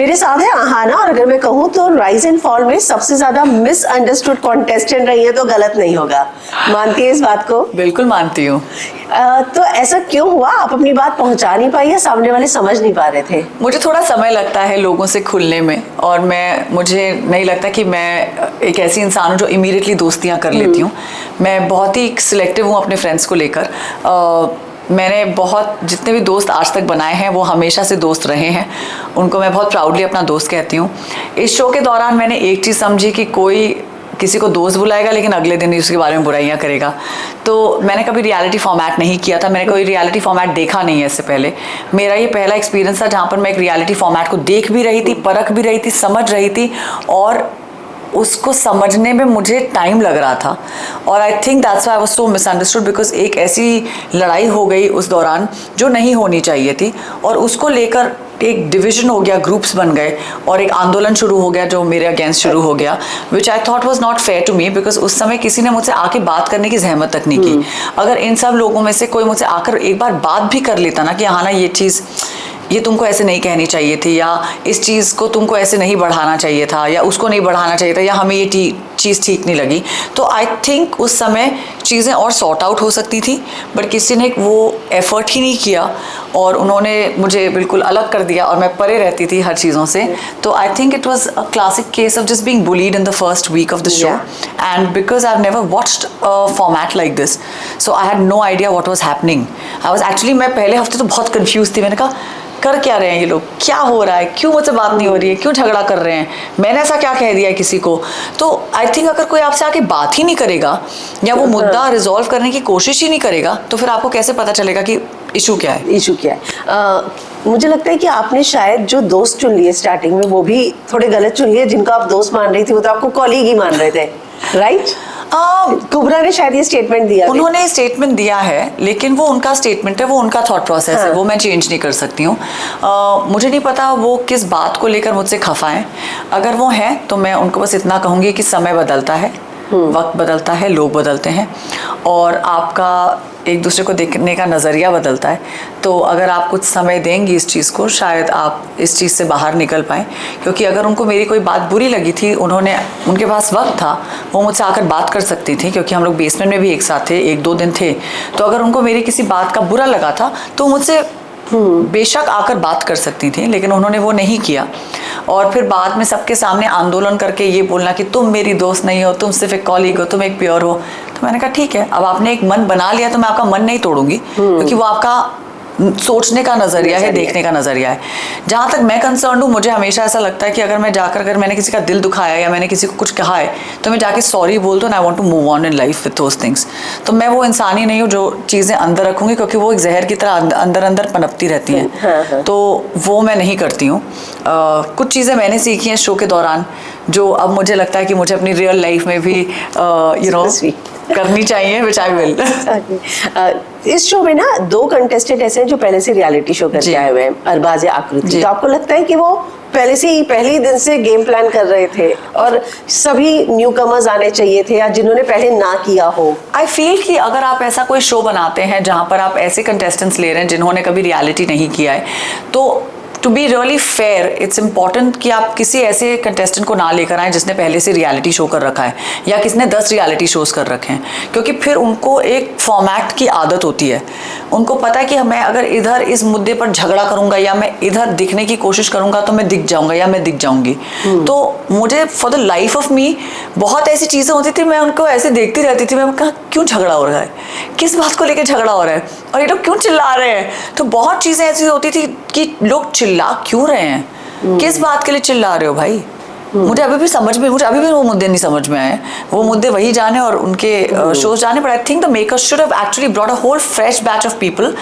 मेरे साथ है आहाना, और अगर मैं कहूँ तो राइज एंड फॉल में सबसे ज्यादा मिसअंडरस्टूड कॉन्टेस्टेंट रही है, तो गलत नहीं होगा। मानती है इस बात को? बिल्कुल मानती हूँ। तो ऐसा क्यों हुआ? आप अपनी बात पहुंचा नहीं पाई या सामने वाले समझ नहीं पा रहे थे? मुझे थोड़ा समय लगता है लोगों से खुलने में, और मुझे नहीं लगता कि मैं एक ऐसी इंसान हूँ जो इमीडिएटली दोस्तियाँ कर लेती हूँ। मैं बहुत ही सिलेक्टिव हूँ अपने फ्रेंड्स को लेकर। मैंने जितने भी दोस्त आज तक बनाए हैं वो हमेशा से दोस्त रहे हैं, उनको मैं बहुत प्राउडली अपना दोस्त कहती हूँ। इस शो के दौरान मैंने एक चीज़ समझी कि कोई किसी को दोस्त बुलाएगा लेकिन अगले दिन ही उसके बारे में बुराइयां करेगा। तो मैंने कभी रियलिटी फॉर्मेट नहीं किया था, मैंने कोई रियलिटी फॉर्मेट देखा नहीं है इससे पहले। मेरा ये पहला एक्सपीरियंस था जहाँ पर मैं एक रियलिटी फॉर्मेट को देख भी रही थी, परख भी रही थी, समझ रही थी, और उसको समझने में मुझे टाइम लग रहा था। और I think that's why I was so misunderstood, because एक ऐसी लड़ाई हो गई उस दौरान जो नहीं होनी चाहिए थी, और उसको लेकर एक डिवीजन हो गया, ग्रुप्स बन गए, और एक आंदोलन शुरू हो गया जो मेरे अगेंस्ट शुरू हो गया, which I thought was not fair to me, because उस समय किसी ने मुझसे आके बात करने की जहमत तक नहीं की। अगर इन सब लोगों में से कोई मुझसे आकर एक बार बात भी कर लेता ना कि हाँ ना, ये तुमको ऐसे नहीं कहनी चाहिए थी, या इस चीज़ को तुमको ऐसे नहीं बढ़ाना चाहिए था, या उसको नहीं बढ़ाना चाहिए था, या हमें ये चीज़ ठीक नहीं लगी, तो आई थिंक उस समय चीज़ें और सॉर्ट आउट हो सकती थी। बट किसी ने वो एफर्ट ही नहीं किया, और उन्होंने मुझे बिल्कुल अलग कर दिया, और मैं परे रहती थी हर चीज़ों से। तो I think it was a classic case of just being bullied in the first week of the show, and because I have never watched a format like this, so I had no idea what was happening. मैं पहले हफ्ते तो बहुत confuse थी। मैंने कहा कर क्या रहे हैं ये लोग, क्या हो रहा है, क्यों मुझसे बात नहीं हो रही है, क्यों झगड़ा कर रहे हैं, मैंने ऐसा क्या कह दिया है किसी को। तो आई थिंक अगर कोई आपसे आके बात ही नहीं करेगा या वो मुद्दा रिजॉल्व करने की कोशिश ही नहीं करेगा, तो फिर आपको कैसे पता चलेगा कि इशू क्या है। मुझे लगता है कि आपने शायद जो दोस्त चुन लिए स्टार्टिंग में, वो भी थोड़े गलत चुन लिए। जिनको आप दोस्त मान रही थी वो तो आपको कॉलीग ही मान रहे थे, राइट? कुबरा ने शायद ये स्टेटमेंट दिया, उन्होंने स्टेटमेंट दिया है, लेकिन वो उनका स्टेटमेंट है, वो उनका थॉट प्रोसेस है, वो मैं चेंज नहीं कर सकती हूँ। मुझे नहीं पता वो किस बात को लेकर मुझसे खफा है। अगर वो हैं तो मैं उनको बस इतना कहूँगी कि समय बदलता है, वक्त बदलता है, लोग बदलते हैं, और आपका एक दूसरे को देखने का नज़रिया बदलता है। तो अगर आप कुछ समय देंगी इस चीज़ को, शायद आप इस चीज़ से बाहर निकल पाएँ। क्योंकि अगर उनको मेरी कोई बात बुरी लगी थी, उनके पास वक्त था, वो मुझसे आकर बात कर सकती थी, क्योंकि हम लोग बेसमेंट में भी एक साथ थे, 1-2 दिन थे। तो अगर उनको मेरी किसी बात का बुरा लगा था तो मुझसे बेशक आकर बात कर सकती थी, लेकिन उन्होंने वो नहीं किया। और फिर बाद में सबके सामने आंदोलन करके ये बोलना कि तुम मेरी दोस्त नहीं हो, तुम सिर्फ एक कॉलीग हो, तुम एक प्योर हो। तो मैंने कहा ठीक है, अब आपने एक मन बना लिया तो मैं आपका मन नहीं तोड़ूंगी, क्योंकि वो आपका सोचने का नज़रिया है, देखने का नज़रिया है। जहाँ तक मैं कंसर्न हूँ, मुझे हमेशा ऐसा लगता है कि अगर मैंने किसी का दिल दुखाया या मैंने किसी को कुछ कहा है, तो मैं जाके सॉरी बोल दूँ, I want to move on in life with those things. तो मैं वो इंसान ही नहीं हूँ जो चीज़ें अंदर रखूँगी, क्योंकि वो एक जहर की तरह अंदर पनपती रहती हैं। तो वो मैं नहीं करती हूँ। कुछ चीज़ें मैंने सीखी हैं शो के दौरान, जो अब मुझे लगता है कि मुझे अपनी रियल लाइफ में भी करनी चाहिए, विच आई विल। इस शो में ना 2 कंटेस्टेंट ऐसे हैं जो पहले से रियलिटी शो करके आए हुए हैं, अरबाज या आकृति। तो आपको लगता है कि वो पहले ही दिन से गेम प्लान कर रहे थे, और सभी न्यू कमर्स आने चाहिए थे, या जिन्होंने पहले ना किया हो? आई फील कि अगर आप ऐसा कोई शो बनाते हैं जहाँ पर आप ऐसे कंटेस्टेंट्स ले रहे हैं जिन्होंने कभी रियलिटी नहीं किया है, तो to be really fair it's important कि आप किसी ऐसे कंटेस्टेंट को ना लेकर आए जिसने पहले से रियलिटी शो कर रखा है, या किसने 10 रियलिटी शोज कर रखे हैं। क्योंकि फिर उनको एक फॉर्मेट की आदत होती है, उनको पता है कि मैं अगर इधर इस मुद्दे पर झगड़ा करूंगा या मैं इधर दिखने की कोशिश करूंगा तो मैं दिख जाऊंगा या मैं दिख जाऊंगी। तो मुझे for the life of me बहुत ऐसी चीज़ें होती थी, मैं उनको ऐसे देखती रहती थी, मैं कहा क्यों झगड़ा हो रहा है, किस बात को लेकर झगड़ा हो रहा है, और ये लोग क्यों चिल्ला रहे हैं। तो बहुत चीज़ें ऐसी होती थी कि लोग चिल्ला क्यों रहे हैं, किस बात के लिए चिल्ला रहे हो भाई। मुझे अभी भी वो मुद्दे नहीं समझ में आए। वो मुद्दे वही जाने और उनके शोज जाने, but I think the makers should have actually brought a whole fresh batch of people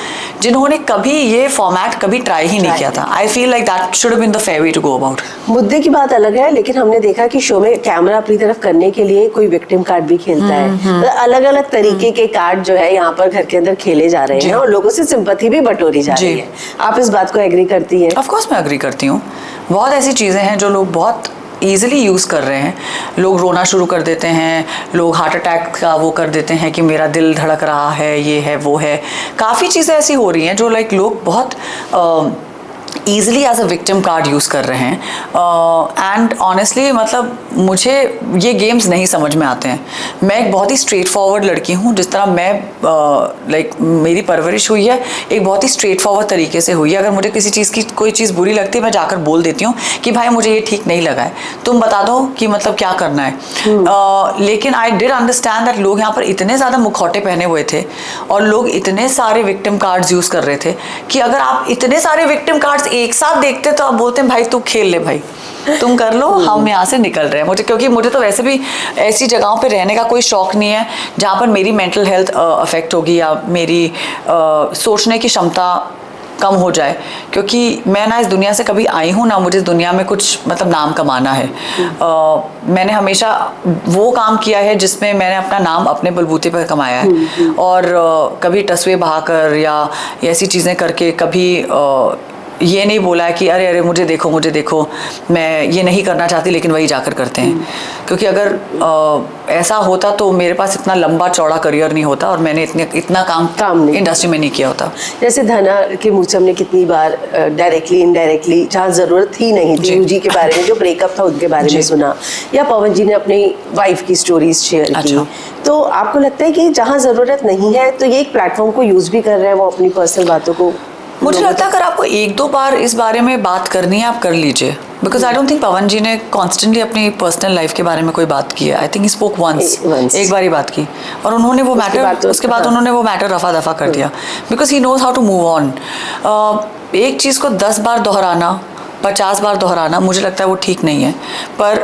जिन्होंने कभी ये फॉर्मेट कभी ट्राई ही नहीं किया था। I feel like that should have been the fair way to go about. मुद्दे की बात अलग है, लेकिन हमने देखा कि शो में कैमरा अपनी तरफ करने के लिए कोई विक्टिम कार्ड भी खेलता है। तो अलग अलग तरीके के कार्ड जो है यहाँ पर घर के अंदर खेले जा रहे हैं, और लोगों से सिंपैथी भी बटोरी जा रही है। आप इस बात को एग्री करती हैं? ऑफ कोर्स मैं एग्री करती हूँ। बहुत ऐसी चीज़ें हैं जो लोग बहुत ईजिली यूज़ कर रहे हैं। लोग रोना शुरू कर देते हैं, लोग हार्ट अटैक का वो कर देते हैं कि मेरा दिल धड़क रहा है, ये है वो है। काफ़ी चीज़ें ऐसी हो रही हैं जो लोग बहुत easily as a victim card use कर रहे हैं। एंड ऑनेस्टली मतलब मुझे ये गेम्स नहीं समझ में आते हैं। मैं एक बहुत ही स्ट्रेट फॉरवर्ड लड़की हूँ, जिस तरह मैं लाइक मेरी परवरिश हुई है एक बहुत ही स्ट्रेट फॉरवर्ड तरीके से हुई है। अगर मुझे किसी चीज़ की कोई चीज़ बुरी लगती है मैं जाकर बोल देती हूँ कि भाई मुझे ये ठीक नहीं लगा है, तुम बता दो कि मतलब क्या करना है। लेकिन आई डिड अंडरस्टैंड दैट लोग यहाँ पर इतने ज़्यादा मुखौटे पहने हुए थे और लोग इतने सारे विक्टिम कार्ड्स यूज़ कर रहे थे कि अगर आप इतने सारे विक्टिम कार्ड्स एक साथ देखते तो आप बोलते हैं भाई तू खेल ले, भाई तुम कर लो, हम यहाँ से निकल रहे हैं। मुझे क्योंकि मुझे तो वैसे भी ऐसी जगहों पे रहने का कोई शौक नहीं है जहाँ पर मेरी मेंटल हेल्थ अफेक्ट होगी या मेरी सोचने की क्षमता कम हो जाए, क्योंकि मैं ना इस दुनिया से कभी आई हूँ ना मुझे इस दुनिया में कुछ मतलब नाम कमाना है। मैंने हमेशा वो काम किया है जिसमें मैंने अपना नाम अपने बलबूते पर कमाया है और कभी टसवे बहाकर या ऐसी चीज़ें करके कभी ये नहीं बोला है कि अरे अरे मुझे देखो मैं ये नहीं करना चाहती लेकिन वही जाकर करते हैं। क्योंकि अगर ऐसा होता तो मेरे पास इतना लंबा चौड़ा करियर नहीं होता और मैंने इतना काम इंडस्ट्री में नहीं किया होता। जैसे धना के मुँह से हमने कितनी बार डायरेक्टली इनडायरेक्टली जहाँ ज़रूरत ही नहीं थी जी के बारे में जो ब्रेकअप था उनके बारे में सुना, या पवन जी ने अपनी वाइफ की स्टोरीज शेयर की। तो आपको लगता है कि जहाँ ज़रूरत नहीं है तो ये एक प्लेटफॉर्म को यूज़ भी कर रहे हैं वो अपनी पर्सनल बातों को? मुझे लगता है अगर आपको एक दो बार इस बारे में बात करनी है आप कर लीजिए, बिकॉज आई डोंट थिंक पवन जी ने कॉन्स्टेंटली अपनी पर्सनल लाइफ के बारे में कोई बात की है। I think he spoke once, एक बार ही बात की और उन्होंने वो मैटर उसके बाद उन्होंने वो मैटर रफा दफा कर दिया because he knows how to move on. एक चीज़ को 10 बार दोहराना 50 बार दोहराना मुझे लगता है वो ठीक नहीं है। पर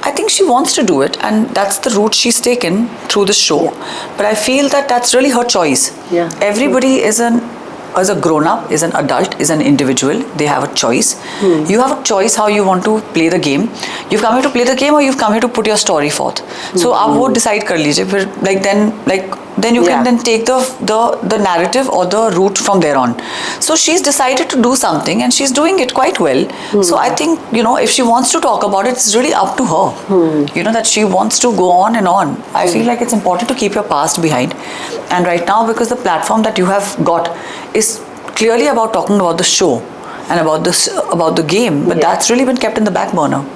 I think she wants to do it and that's the route she is taken through the show, but I feel that's really her choice. Everybody is an as a grown up, is an adult, is an individual, they have a choice. You have a choice how you want to play the game. You've come here to play the game or you've come here to put your story forth. So आप वो decide कर लीजिए फिर then you can then take the narrative or the route from there on. So she's decided to do something and she's doing it quite well. So I think if she wants to talk about it, it's really up to her. That she wants to go on and on. I feel like it's important to keep your past behind. And right now, because the platform that you have got is clearly about talking about the show and about the game, but that's really been kept in the back burner.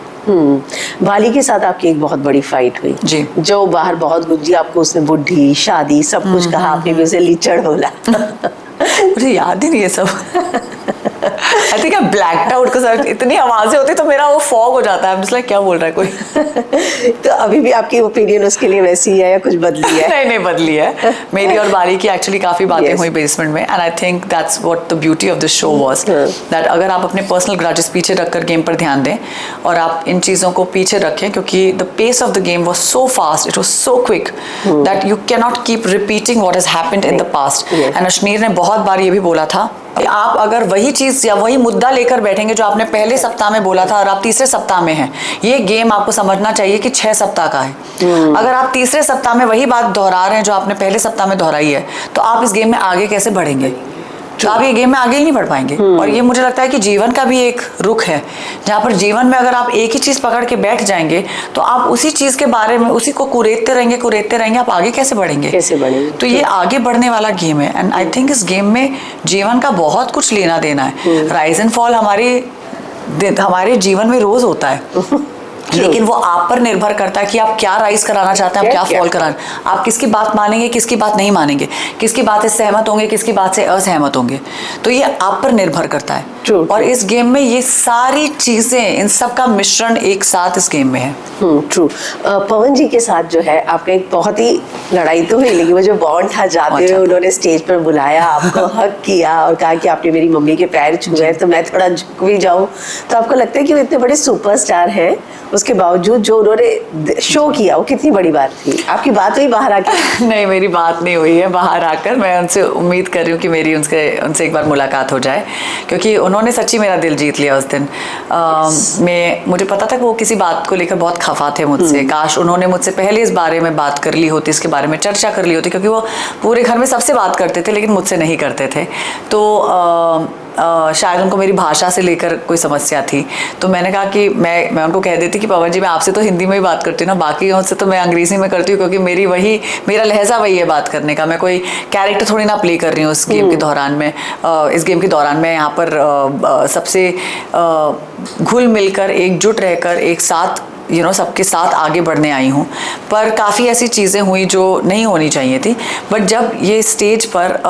वाली के साथ आपकी एक बहुत बड़ी fight हुई जी, जो बाहर बहुत गुज्जी, आपको उसने बुढ़ी शादी सब कुछ कहा, आपने भी उसे लीचड़ बोला। मुझे याद ही नहीं है सब। I think I blacked out because इतनी आवाजें होती तो मेरा वो फॉग हो जाता है। I'm just like क्या बोल रहा है कोई। तो अभी भी आपकी ओपिनियन उसके लिए वैसी है या कुछ बदली है? नहीं बदली है। मेरी और बाली की एक्चुअली काफी बातें हुई बेसमेंट में and I think that's what the beauty of the show was, that अगर आप अपने पर्सनल ग्रजेस पीछे रखकर गेम पर ध्यान दें और आप इन चीज़ों को पीछे रखें, क्योंकि the pace of the game was so fast, it was so quick that you can not keep repeating what has happened in the past. And Ashmir ने बहुत बार ये भी बोला था कि आप अगर वही चीज़ या वही मुद्दा लेकर बैठेंगे जो आपने पहले सप्ताह में बोला था और आप तीसरे सप्ताह में हैं, ये गेम आपको समझना चाहिए कि 6 सप्ताह का है। अगर आप तीसरे सप्ताह में वही बात दोहरा रहे हैं जो आपने पहले सप्ताह में दोहराई है, तो आप इस गेम में आगे कैसे बढ़ेंगे? तो आप ये गेम में आगे ही नहीं बढ़ पाएंगे। और ये मुझे लगता है कि जीवन का भी एक रुख है, जहाँ पर जीवन में अगर आप एक ही चीज़ पकड़ के बैठ जाएंगे तो आप उसी चीज़ के बारे में उसी को कुरेदते रहेंगे, आप आगे कैसे बढ़ेंगे? तो ये आगे बढ़ने वाला गेम है एंड आई थिंक इस गेम में जीवन का बहुत कुछ लेना देना है। राइज एंड फॉल हमारे जीवन में रोज होता है, लेकिन वो आप पर निर्भर करता है कि आप क्या राइज कराना चाहते हैं, आप क्या फॉल कराना, आप किसकी बात मानेंगे, किसकी बात नहीं मानेंगे, किसकी बात से सहमत होंगे, किसकी बात से असहमत होंगे, तो ये आप पर निर्भर करता है। और इस गेम में ये सारी चीजें, इन सब का मिश्रण एक साथ इस गेम में है। ट्रू। पवन जी के साथ जो है आपका एक बहुत ही लड़ाई तो हुई, लेकिन वो जो बॉन्ड था, जाते हुए उन्होंने स्टेज पर बुलाया, आपको हक किया और कहा कि आपने मेरी मम्मी के पैर छुए तो मैं थोड़ा झुक भी जाऊं। तो आपको लगता है कि वो इतने बड़े सुपरस्टार हैं, उसके बावजूद जो उन्होंने शो किया वो कितनी बड़ी बात थी? आपकी बात हुई बाहर आकर? नहीं, मेरी बात नहीं हुई है बाहर आकर। मैं उनसे उम्मीद कर रही हूँ कि मेरी उनसे एक बार मुलाकात हो जाए, क्योंकि उन्होंने सच्ची मेरा दिल जीत लिया उस दिन। मुझे पता था कि वो किसी बात को लेकर बहुत खफा थे मुझसे। काश उन्होंने मुझसे पहले इस बारे में बात कर ली होती, इसके बारे में चर्चा कर ली होती, क्योंकि वो पूरे घर में सबसे बात करते थे लेकिन मुझसे नहीं करते थे। तो शायद उनको मेरी भाषा से लेकर कोई समस्या थी, तो मैंने कहा कि मैं उनको कह देती कि पवन जी मैं आपसे तो हिंदी में ही बात करती हूँ ना, बाकी से तो मैं अंग्रेज़ी में करती हूँ, क्योंकि मेरा लहजा वही है बात करने का। मैं कोई कैरेक्टर थोड़ी ना प्ले कर रही हूँ इस गेम के दौरान में। इस गेम के दौरान मैं यहाँ पर सबसे घुल मिलकर एकजुट रहकर एक साथ सबके साथ आगे बढ़ने आई हूँ। पर काफ़ी ऐसी चीज़ें हुई जो नहीं होनी चाहिए थी। बट जब ये स्टेज पर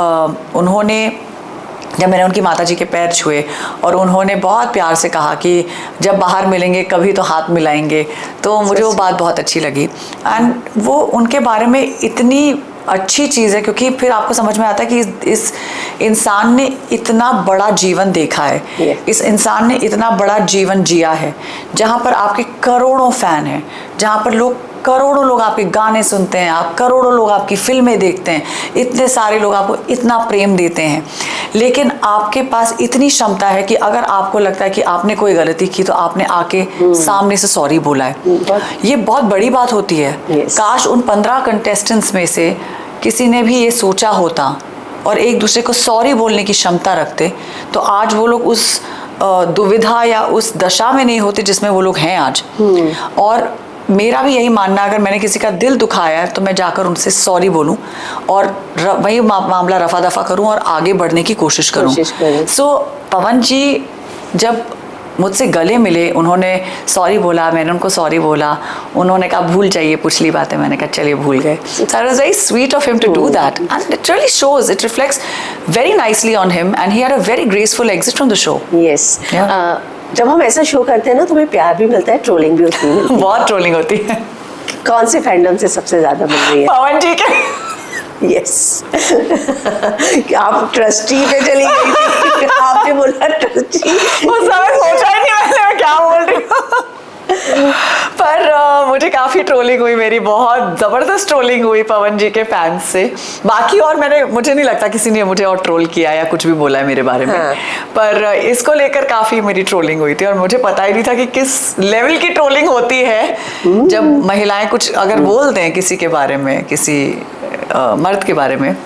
जब मैंने उनकी माताजी के पैर छुए और उन्होंने बहुत प्यार से कहा कि जब बाहर मिलेंगे कभी तो हाथ मिलाएंगे, तो मुझे वो बात बहुत अच्छी लगी। एंड वो उनके बारे में इतनी अच्छी चीज़ है, क्योंकि फिर आपको समझ में आता है कि इस इंसान ने इतना बड़ा जीवन देखा है, इस इंसान ने इतना बड़ा जीवन जिया है, जहाँ पर आपके करोड़ों फ़ैन हैं, जहाँ पर करोड़ों लोग आपके गाने सुनते हैं, करोड़ों लोग आपकी फिल्में देखते हैं, इतने सारे लोग आपको इतना प्रेम देते हैं, लेकिन आपके पास इतनी क्षमता है कि अगर आपको लगता है कि आपने कोई गलती की तो आपने आके सामने से सॉरी बोला है। ये बहुत बड़ी बात होती है। काश उन 15 कंटेस्टेंट्स में से किसी ने भी ये सोचा होता और एक दूसरे को सॉरी बोलने की क्षमता रखते, तो आज वो लोग उस दुविधा या उस दशा में नहीं होते जिसमें वो लोग हैं आज। और मेरा भी यही मानना, अगर मैंने किसी का दिल दुखाया है तो मैं जाकर उनसे सॉरी बोलूं और वही मामला रफा दफा करूं और आगे बढ़ने की कोशिश करूं। सो पवन जी जब मुझसे गले मिले, उन्होंने सॉरी बोला, मैंने उनको सॉरी बोला, उन्होंने कहा भूल जाइए पिछली बातें, मैंने कहा चलिए भूल गए। So it was very sweet of him to do that, and it really shows, it reflects very nicely on him, and he had a very graceful exit from the show. Yes. जब हम ऐसा show करते हैं ना, तुम्हें प्यार भी मिलता है, ट्रोलिंग भी होती है। बहुत ट्रोलिंग होती है। कौन से फैंडम से सबसे ज्यादा मिल रही है? पवन जी के। यस। आप ट्रस्टी पे चली गई थी, आपने बोला ट्रस्टी। वो समय सोचा ही नहीं मैंने, मैं क्या बोल रही हूँ। पर मुझे काफ़ी ट्रोलिंग हुई, मेरी बहुत ज़बरदस्त ट्रोलिंग हुई पवन जी के फैंस से। बाकी और मुझे नहीं लगता किसी ने मुझे और ट्रोल किया या कुछ भी बोला है मेरे बारे में। हाँ। पर इसको लेकर काफ़ी मेरी ट्रोलिंग हुई थी और मुझे पता ही नहीं था कि किस लेवल की ट्रोलिंग होती है जब महिलाएं कुछ अगर बोल दें किसी के बारे में, किसी मर्द के बारे में,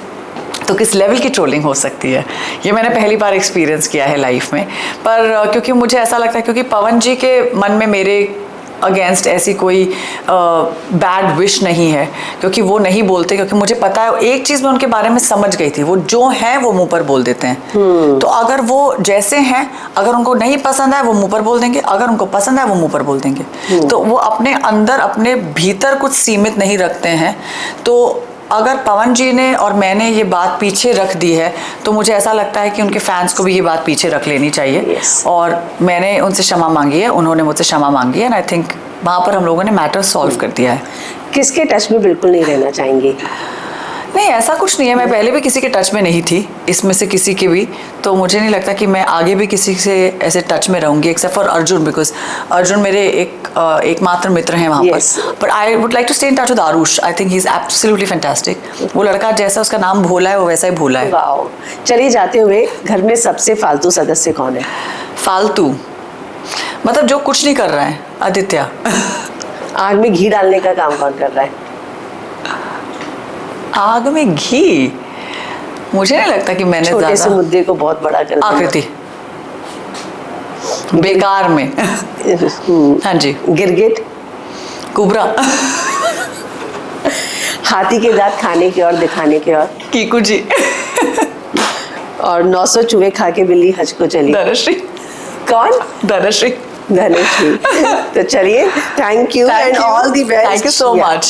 तो किस लेवल की ट्रोलिंग हो सकती है। ये मैंने पहली बार एक्सपीरियंस किया है लाइफ में। पर क्योंकि मुझे ऐसा लगता है, क्योंकि पवन जी के मन में मेरे अगेंस्ट ऐसी कोई बैड विश नहीं है, क्योंकि वो नहीं बोलते, क्योंकि मुझे पता है एक चीज़ मैं उनके बारे में समझ गई थी, वो जो हैं वो मुंह पर बोल देते हैं। तो अगर वो जैसे हैं, अगर उनको नहीं पसंद है वो मुंह पर बोल देंगे, अगर उनको पसंद है वो मुंह पर बोल देंगे। तो वो अपने अंदर अपने भीतर कुछ सीमित नहीं रखते हैं। तो अगर पवन जी ने और मैंने ये बात पीछे रख दी है, तो मुझे ऐसा लगता है कि उनके फैंस को भी ये बात पीछे रख लेनी चाहिए। और मैंने उनसे क्षमा मांगी है, उन्होंने मुझसे क्षमा मांगी है, एंड आई थिंक वहाँ पर हम लोगों ने मैटर सॉल्व कर दिया है। किसके टच में बिल्कुल नहीं रहना चाहेंगे? नहीं, ऐसा कुछ नहीं है। मैं पहले भी किसी के टच में नहीं थी, इसमें से किसी के भी, तो मुझे नहीं लगता कि मैं आगे भी किसी से ऐसे टच में रहूंगी, except for Arjun, because Arjun मेरे एकमात्र मित्र हैं वहाँ पर। But I would like to stay in touch with Aarush. I think he is absolutely fantastic. वो लड़का जैसा उसका नाम भोला है वो वैसा ही भोला है। वाओ। चलिए जाते हुए, घर में सबसे फालतू सदस्य कौन है? फालतू मतलब जो कुछ नहीं कर रहा है? आदित्य। आग में घी डालने का काम कौन कर रहा है? आग में घी? मुझे नहीं लगता कि मैंने छोटे से मुद्दे को बहुत बड़ा कर दिया। आकृति बेकार में। हाँ जी। गिरगिट। कुबरा। हाथी के दांत खाने के और दिखाने के और? कीकू जी। और 900 चूहे खा के बिल्ली हज को चली? धनश्री। कौन? धनश्री। धनश्री। तो चलिए, thank you and all the best. Thank you so much.